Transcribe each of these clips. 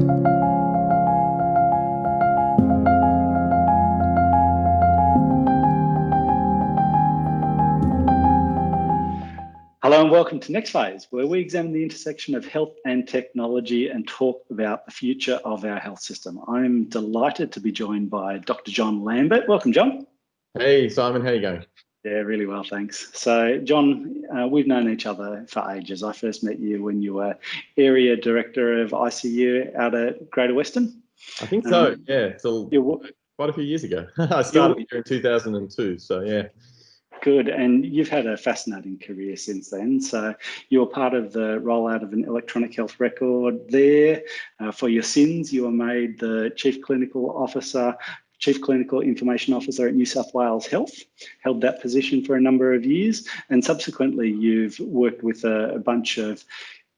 Hello and welcome to Next Phase, where we examine the intersection of health and technology and talk about the future of our health system. I'm delighted to be joined by Dr. John Lambert. Welcome, John. Hey, Simon, how you going? Yeah, really well, thanks. So, John, we've known each other for ages. I first met you when you were Area Director of ICU out at Greater Western. I think so, yeah. Still quite a few years ago. I started here in 2002, so yeah. Good, and you've had a fascinating career since then. So you're part of the rollout of an electronic health record there. For your sins, you were made the Chief Clinical Information Officer at New South Wales Health, held that position for a number of years, and subsequently you've worked with a bunch of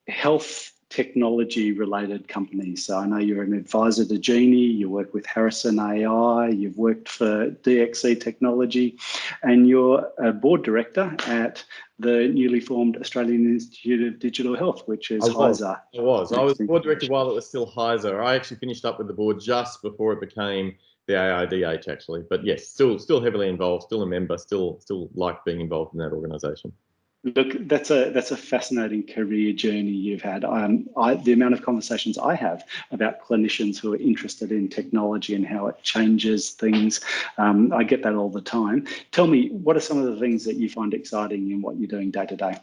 health technology related companies. So I know you're an advisor to Genie, you work with Harrison.ai, you've worked for DXC Technology, and you're a board director at the newly formed Australian Institute of Digital Health, which is HISA. I was board director while it was still HISA. I actually finished up with the board just before it became the AIDH actually, but yes, still heavily involved, still a member, still like being involved in that organisation. Look, that's a fascinating career journey you've had. The amount of conversations I have about clinicians who are interested in technology and how it changes things, I get that all the time. Tell me, what are some of the things that you find exciting in what you're doing day to day?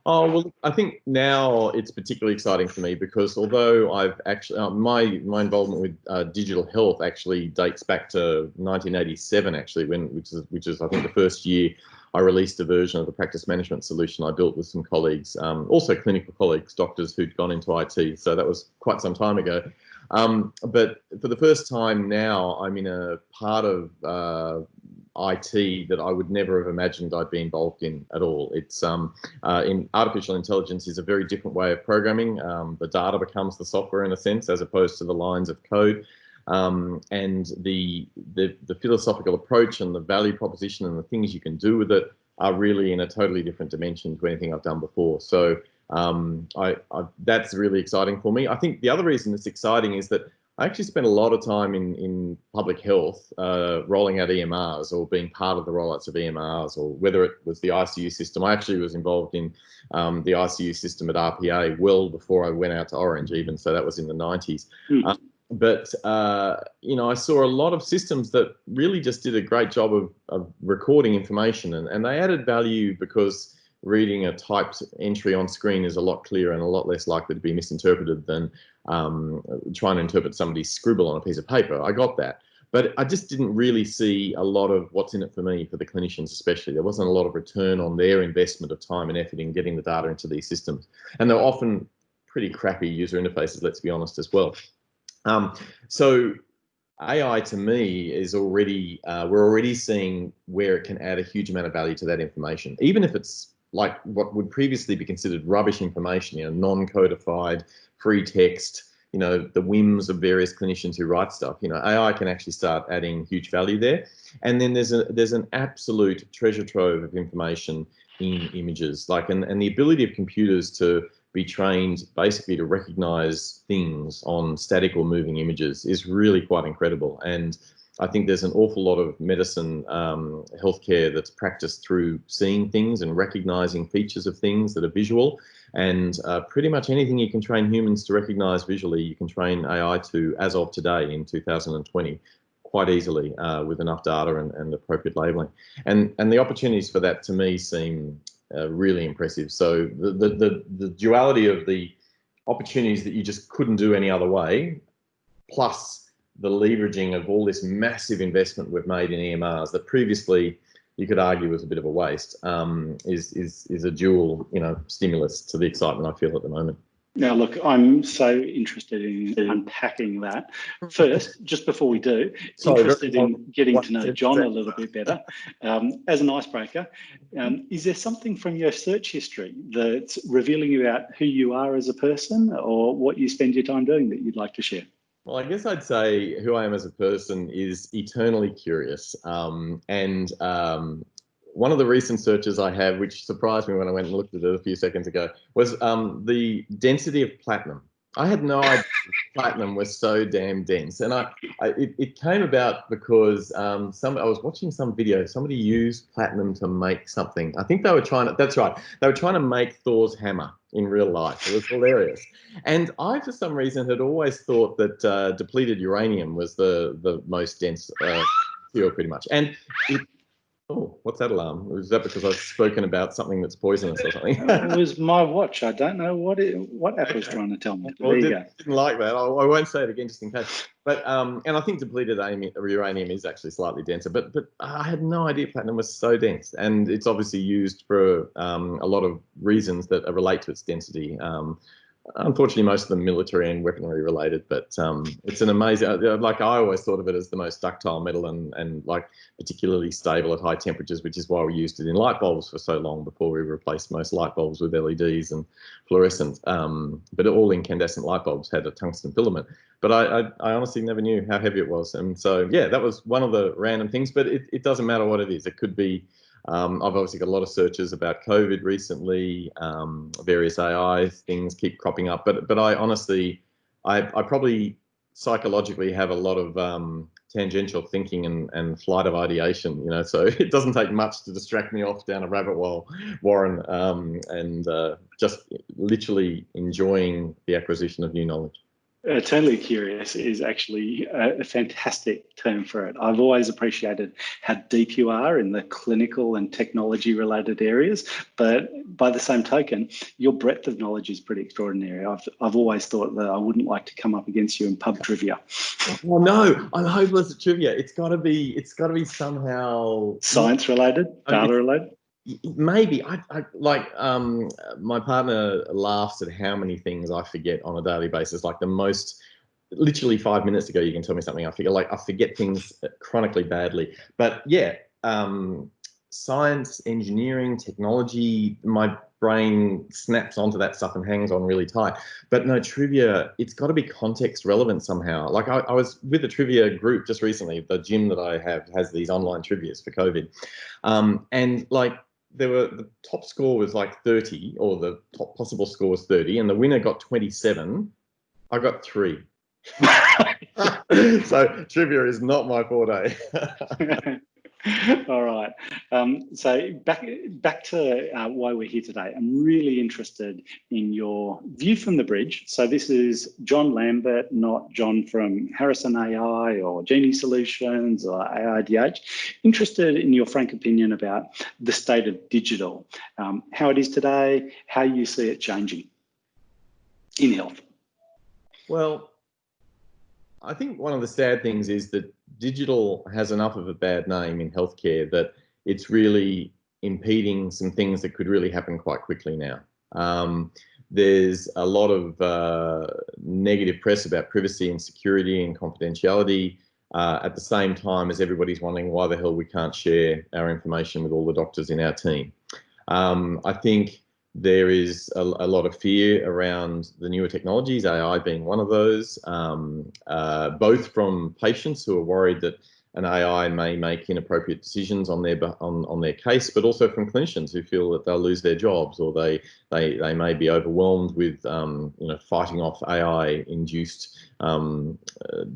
Oh, well, I think now it's particularly exciting for me because although I've actually, my involvement with digital health actually dates back to 1987, actually, which is I think the first year I released a version of the practice management solution I built with some colleagues, also clinical colleagues, doctors who'd gone into IT. So that was quite some time ago. But for the first time now, I'm in a part of IT that I would never have imagined I'd be involved in at all. It's in artificial intelligence is a very different way of programming. The data becomes the software in a sense, as opposed to the lines of code. And the philosophical approach and the value proposition and the things you can do with it are really in a totally different dimension to anything I've done before. So that's really exciting for me. I think the other reason it's exciting is that I actually spent a lot of time in public health rolling out EMRs or being part of the rollouts of EMRs, or whether it was the ICU system. I actually was involved in the ICU system at RPA well before I went out to Orange even, so that was in the 90s. But, I saw a lot of systems that really just did a great job of recording information, and they added value because reading a typed entry on screen is a lot clearer and a lot less likely to be misinterpreted than trying to interpret somebody's scribble on a piece of paper. I got that. But I just didn't really see a lot of what's in it for me, for the clinicians especially. There wasn't a lot of return on their investment of time and effort in getting the data into these systems. And they're often pretty crappy user interfaces, let's be honest, as well. So AI to me is already, we're already seeing where it can add a huge amount of value to that information, even if it's like what would previously be considered rubbish information, non-codified, free text, the whims of various clinicians who write stuff. AI can actually start adding huge value there. And then there's an absolute treasure trove of information in images, and the ability of computers to be trained basically to recognize things on static or moving images is really quite incredible. And I think there's an awful lot of medicine, healthcare that's practiced through seeing things and recognizing features of things that are visual. And pretty much anything you can train humans to recognize visually, you can train AI to, as of today in 2020, quite easily with enough data and appropriate labeling. And the opportunities for that to me seem really impressive. So the duality of the opportunities that you just couldn't do any other way, plus the leveraging of all this massive investment we've made in EMRs that previously you could argue was a bit of a waste, is a dual stimulus to the excitement I feel at the moment. Now, look, I'm so interested in unpacking that. First, just before we do, interested in getting to know John a little bit better. As an icebreaker, is there something from your search history that's revealing about who you are as a person or what you spend your time doing that you'd like to share? Well, I guess I'd say who I am as a person is eternally curious. One of the recent searches I have, which surprised me when I went and looked at it a few seconds ago, was the density of platinum. I had no idea platinum was so damn dense, and it came about because I was watching some video. Somebody used platinum to make something. I think they were trying to. That's right. They were trying to make Thor's hammer in real life. It was hilarious. And I, for some reason, had always thought that depleted uranium was the most dense material, pretty much. And oh, what's that alarm? Was that because I've spoken about something that's poisonous or something? It was my watch. I don't know what Apple's trying to tell me. Well, there you go. Didn't like that. I won't say it again just in case. But and I think depleted uranium is actually slightly denser. But I had no idea platinum was so dense, and it's obviously used for a lot of reasons that relate to its density. Unfortunately, most of them military and weaponry related, but it's an amazing, like I always thought of it as the most ductile metal and like particularly stable at high temperatures, which is why we used it in light bulbs for so long before we replaced most light bulbs with LEDs and fluorescent. But all incandescent light bulbs had a tungsten filament. But I honestly never knew how heavy it was. And so, yeah, that was one of the random things, but it doesn't matter what it is. It could be, I've obviously got a lot of searches about COVID recently. Various AI things keep cropping up, but I honestly, I probably psychologically have a lot of tangential thinking and flight of ideation, you know, so it doesn't take much to distract me off down a rabbit warren, and just literally enjoying the acquisition of new knowledge. Totally curious is actually a fantastic term for it. I've always appreciated how deep you are in the clinical and technology related areas, but by the same token, your breadth of knowledge is pretty extraordinary. I've always thought that I wouldn't like to come up against you in pub trivia. Well, no, I'm hopeless at trivia. It's got to be somehow science related, data related. Maybe I like my partner laughs at how many things I forget on a daily basis. Like the most, literally 5 minutes ago, you can tell me something I forget things chronically badly. But yeah, science, engineering, technology, my brain snaps onto that stuff and hangs on really tight. But no, trivia, it's got to be context relevant somehow. Like I was with a trivia group just recently. The gym that I have has these online trivias for COVID, and like, the top score was like 30, or the top possible score was 30, and the winner got 27. I got 3. So trivia is not my forte. All right. So back to why we're here today. I'm really interested in your view from the bridge. So this is John Lambert, not John from Harrison.ai or Genie Solutions or AIDH. Interested in your frank opinion about the state of digital, how it is today, how you see it changing in health. Well, I think one of the sad things is that digital has enough of a bad name in healthcare that it's really impeding some things that could really happen quite quickly now. There's a lot of negative press about privacy and security and confidentiality, at the same time as everybody's wondering why the hell we can't share our information with all the doctors in our team. I think there is a lot of fear around the newer technologies, AI being one of those, both from patients who are worried that an AI may make inappropriate decisions on their case, but also from clinicians who feel that they'll lose their jobs, or they may be overwhelmed with fighting off AI-induced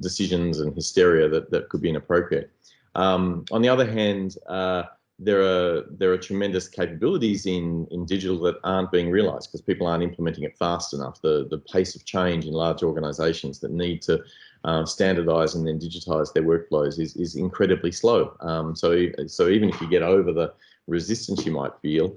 decisions and hysteria that could be inappropriate. On the other hand, there are tremendous capabilities in digital that aren't being realized because people aren't implementing it fast enough. The pace of change in large organizations that need to standardize and then digitize their workflows is incredibly slow. So even if you get over the resistance you might feel,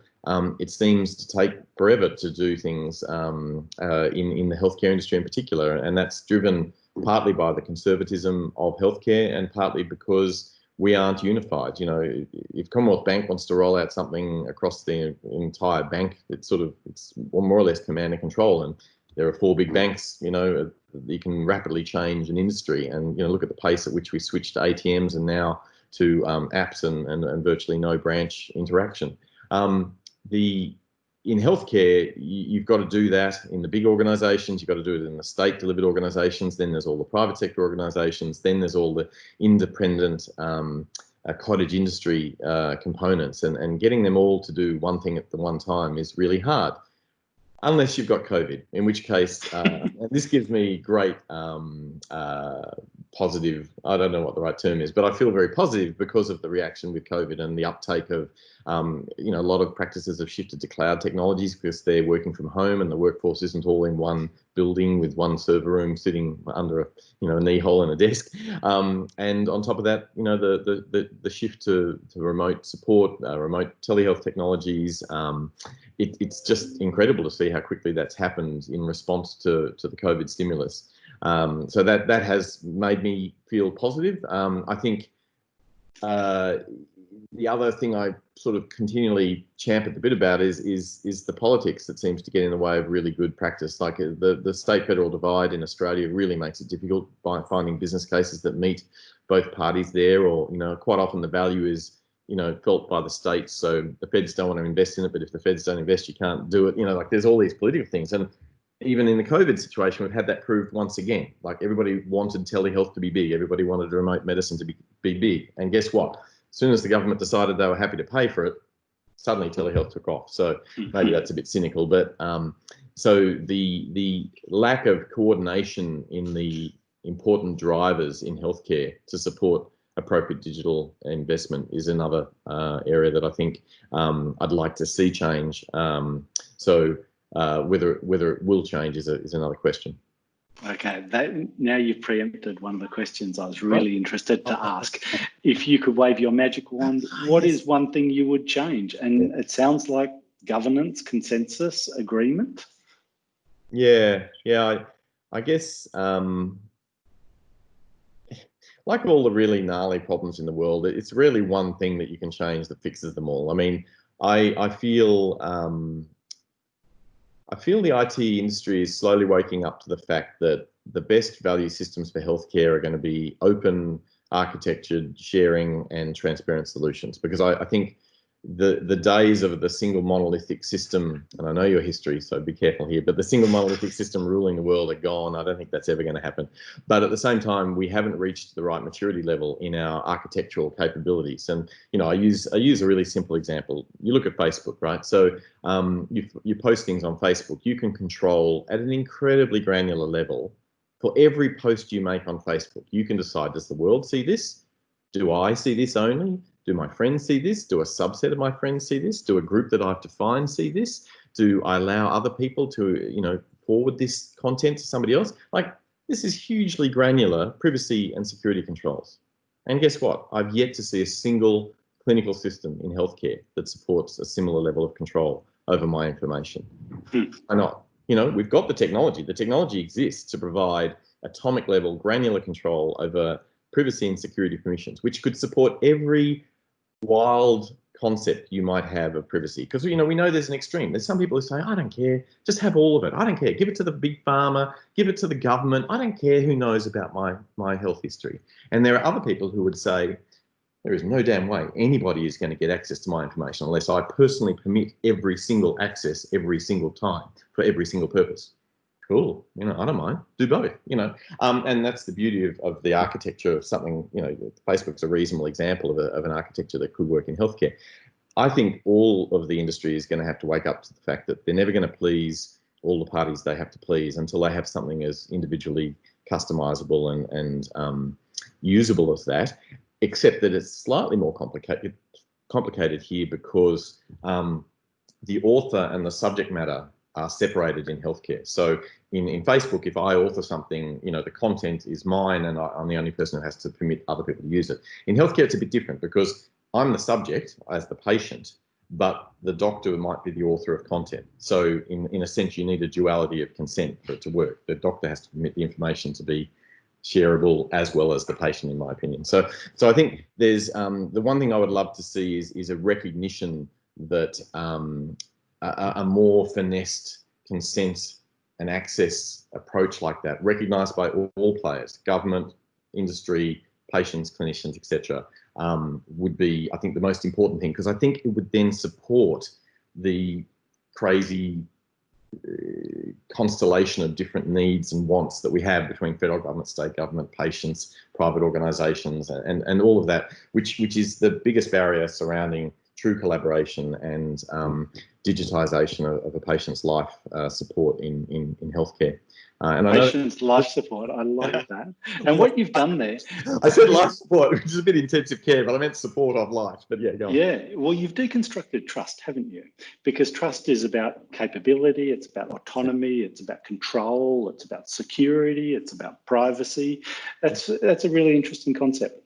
it seems to take forever to do things in the healthcare industry in particular. And that's driven partly by the conservatism of healthcare and partly because we aren't unified. You know, if Commonwealth Bank wants to roll out something across the entire bank, it's more or less command and control. And there are 4 big banks, you can rapidly change an industry. And, look at the pace at which we switched to ATMs and now to apps and virtually no branch interaction. In healthcare, you've got to do that in the big organisations. You've got to do it in the state-delivered organisations. Then there's all the private sector organisations. Then there's all the independent cottage industry components, and getting them all to do one thing at the one time is really hard. Unless you've got COVID, in which case, and this gives me great positive, I don't know what the right term is, but I feel very positive because of the reaction with COVID and the uptake of, you know, a lot of practices have shifted to cloud technologies because they're working from home and the workforce isn't all in one building with one server room sitting under a, you know, a knee hole in a desk. And on top of that, you know, the shift to remote support, remote telehealth technologies, it's just incredible to see how quickly that's happened in response to the COVID stimulus. So that has made me feel positive. I think the other thing I sort of continually champ at the bit about is the politics that seems to get in the way of really good practice. Like the state-federal divide in Australia really makes it difficult by finding business cases that meet both parties there, or, you know, quite often the value is, you know, felt by the states. So the feds don't want to invest in it, but if the feds don't invest, you can't do it. You know, like there's all these political things. And even in the COVID situation, we've had that proved once again. Like everybody wanted telehealth to be big. Everybody wanted remote medicine to be big. And guess what? As soon as the government decided they were happy to pay for it, suddenly telehealth took off. So maybe that's a bit cynical, but so the lack of coordination in the important drivers in healthcare to support appropriate digital investment is another area that I think I'd like to see change. So whether it will change is another question. Okay, now you've preempted one of the questions I was really interested to ask. If you could wave your magic wand, what is one thing you would change? And it sounds like governance, consensus, agreement. Yeah. I guess like all the really gnarly problems in the world, it's really one thing that you can change that fixes them all. I mean, I feel the IT industry is slowly waking up to the fact that the best value systems for healthcare are going to be open, architectured, sharing, and transparent solutions. Because I think the days of the single monolithic system, and I know your history, so be careful here, but the single monolithic system ruling the world are gone. I don't think that's ever going to happen. But at the same time, we haven't reached the right maturity level in our architectural capabilities. And, you know, I use a really simple example. You look at Facebook, right? So you post things on Facebook. You can control at an incredibly granular level for every post you make on Facebook. You can decide, does the world see this? Do I see this only? Do my friends see this? Do a subset of my friends see this? Do a group that I've defined see this? Do I allow other people to, you know, forward this content to somebody else? Like, this is hugely granular privacy and security controls. And guess what? I've yet to see a single clinical system in healthcare that supports a similar level of control over my information. Why not? You know, we've got the technology. The technology exists to provide atomic level granular control over privacy and security permissions, which could support every wild concept you might have of privacy. Because, you know, we know there's an extreme. There's some people who say, I don't care, just have all of it. I don't care. Give it to the big pharma, give it to the government. I don't care who knows about my health history. And there are other people who would say, there is no damn way anybody is going to get access to my information unless I personally permit every single access every single time for every single purpose. Cool, you know, I don't mind, do both, you know, and that's the beauty of the architecture of something, you know, Facebook's a reasonable example of an architecture that could work in healthcare. I think all of the industry is going to have to wake up to the fact that they're never going to please all the parties they have to please until they have something as individually customizable and usable as that, except that it's slightly more complicated here because the author and the subject matter are separated in healthcare. So in Facebook, if I author something, you know, the content is mine and I'm the only person who has to permit other people to use it. In healthcare, it's a bit different because I'm the subject as the patient, but the doctor might be the author of content. So in a sense, you need a duality of consent for it to work. The doctor has to permit the information to be shareable as well as the patient, in my opinion. So I think there's the one thing I would love to see is a recognition that a more finessed consent and access approach like that, recognised by all players, government, industry, patients, clinicians, etc., would be, I think, the most important thing, because I think it would then support the crazy constellation of different needs and wants that we have between federal government, state government, patients, private organisations, and all of that, which is the biggest barrier surrounding true collaboration and digitisation of a patient's life support in healthcare. And I know Patient's life support. I like that. And what you've done there. I said life support, which is a bit intensive care, but I meant support of life. But yeah, go on. Yeah, well, you've deconstructed trust, haven't you? Because trust is about capability, it's about autonomy, it's about control, it's about security, it's about privacy. That's a really interesting concept.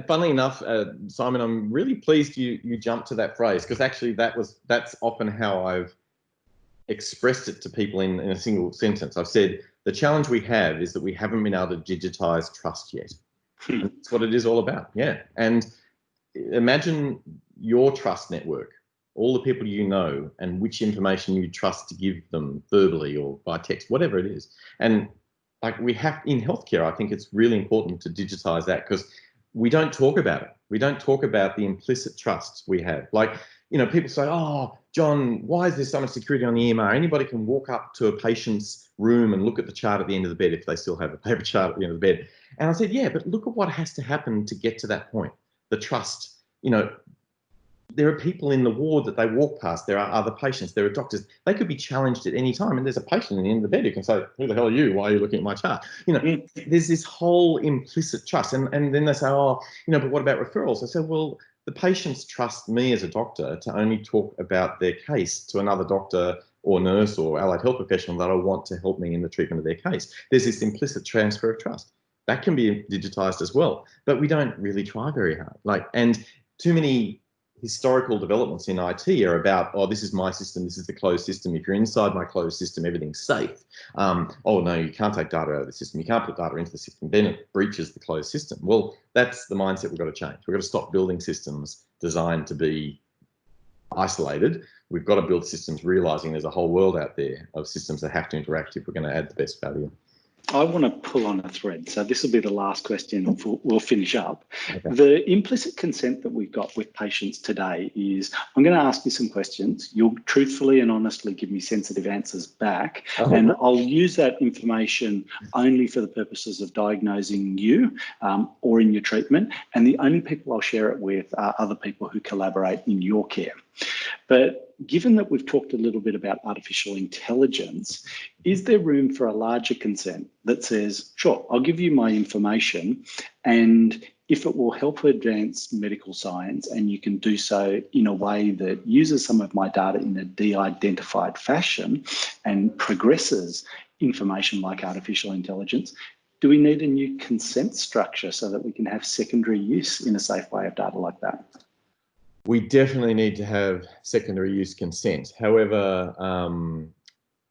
Funnily enough, Simon, I'm really pleased you jumped to that phrase, because actually that's often how I've expressed it to people in a single sentence. I've said the challenge we have is that we haven't been able to digitize trust yet. That's what it is all about. Yeah. And imagine your trust network, all the people you know, and which information you trust to give them verbally or by text, whatever it is. And like we have in healthcare, I think it's really important to digitize that, because we don't talk about it. We don't talk about the implicit trusts we have. Like, you know, people say, oh, John, why is there so much security on the EMR? Anybody can walk up to a patient's room and look at the chart at the end of the bed if they still have a paper chart at the end of the bed. And I said, yeah, but look at what has to happen to get to that point. The trust, you know, there are people in the ward that they walk past. There are other patients. There are doctors. They could be challenged at any time. And there's a patient at the end of the bed who can say, who the hell are you? Why are you looking at my chart? You know, there's this whole implicit trust. And then they say, oh, you know, but what about referrals? I said, well, the patients trust me as a doctor to only talk about their case to another doctor or nurse or allied health professional that I want to help me in the treatment of their case. There's this implicit transfer of trust. That can be digitized as well, but we don't really try very hard. Like, and too many historical developments in IT are about, oh, this is my system, this is the closed system. If you're inside my closed system, everything's safe. Oh, no, you can't take data out of the system. You can't put data into the system. Then it breaches the closed system. Well, that's the mindset we've got to change. We've got to stop building systems designed to be isolated. We've got to build systems realizing there's a whole world out there of systems that have to interact if we're going to add the best value. I want to pull on a thread. So this will be the last question. We'll finish up. Okay. The implicit consent that we've got with patients today is, I'm going to ask you some questions. You'll truthfully and honestly give me sensitive answers back. And I'll use that information only for the purposes of diagnosing you or in your treatment. And the only people I'll share it with are other people who collaborate in your care. But given that we've talked a little bit about artificial intelligence, is there room for a larger consent that says, sure, I'll give you my information, and if it will help advance medical science and you can do so in a way that uses some of my data in a de-identified fashion and progresses information like artificial intelligence, do we need a new consent structure so that we can have secondary use in a safe way of data like that? We definitely need to have secondary use consent. However,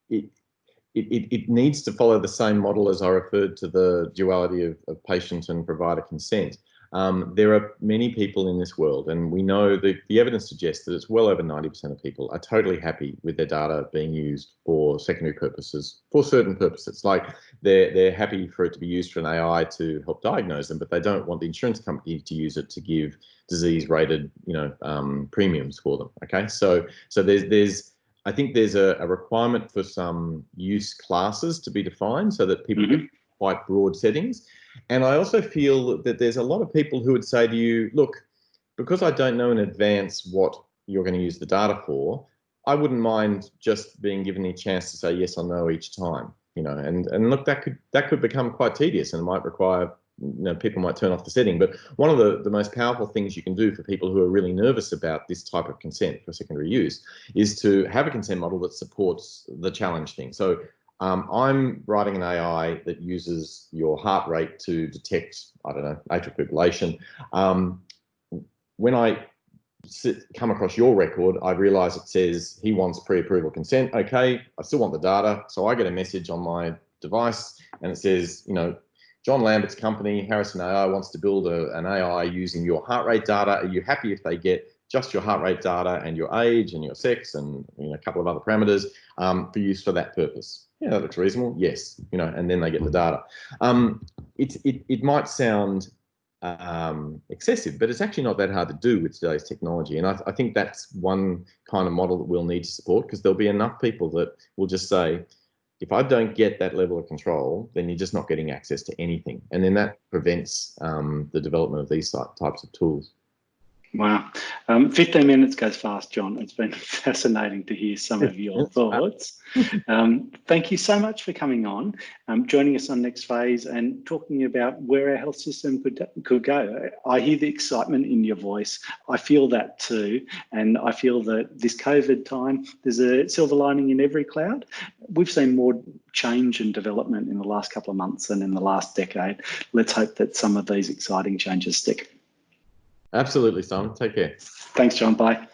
it needs to follow the same model as I referred to, the duality of patient and provider consent. There are many people in this world, and we know that the evidence suggests that it's well over 90% of people are totally happy with their data being used for secondary purposes, for certain purposes. Like they're happy for it to be used for an AI to help diagnose them, but they don't want the insurance company to use it to give disease-rated, premiums for them. Okay, so there's I think there's a requirement for some use classes to be defined so that people get quite broad settings. And I also feel that there's a lot of people who would say to you, look, because I don't know in advance what you're going to use the data for, I wouldn't mind just being given a chance to say yes or no each time, and look, that could become quite tedious and might require, people might turn off the setting. But one of the most powerful things you can do for people who are really nervous about this type of consent for secondary use is to have a consent model that supports the challenge thing. So I'm writing an AI that uses your heart rate to detect, atrial fibrillation. When I come across your record, I realise it says he wants pre-approval consent. Okay, I still want the data. So I get a message on my device and it says, John Lambert's company, Harrison.ai, wants to build an AI using your heart rate data. Are you happy if they get just your heart rate data and your age and your sex and a couple of other parameters for use for that purpose? Yeah, that looks reasonable. Yes, and then they get the data. It might sound excessive, but it's actually not that hard to do with today's technology. And I think that's one kind of model that we'll need to support, because there'll be enough people that will just say, if I don't get that level of control, then you're just not getting access to anything. And then that prevents the development of these types of tools. Wow. 15 minutes goes fast, John. It's been fascinating to hear some of your thoughts. Thank you so much for coming on, joining us on Next Phase and talking about where our health system could go. I hear the excitement in your voice. I feel that too. And I feel that this COVID time, there's a silver lining in every cloud. We've seen more change and development in the last couple of months than in the last decade. Let's hope that some of these exciting changes stick. Absolutely, Simon. Take care. Thanks, John. Bye.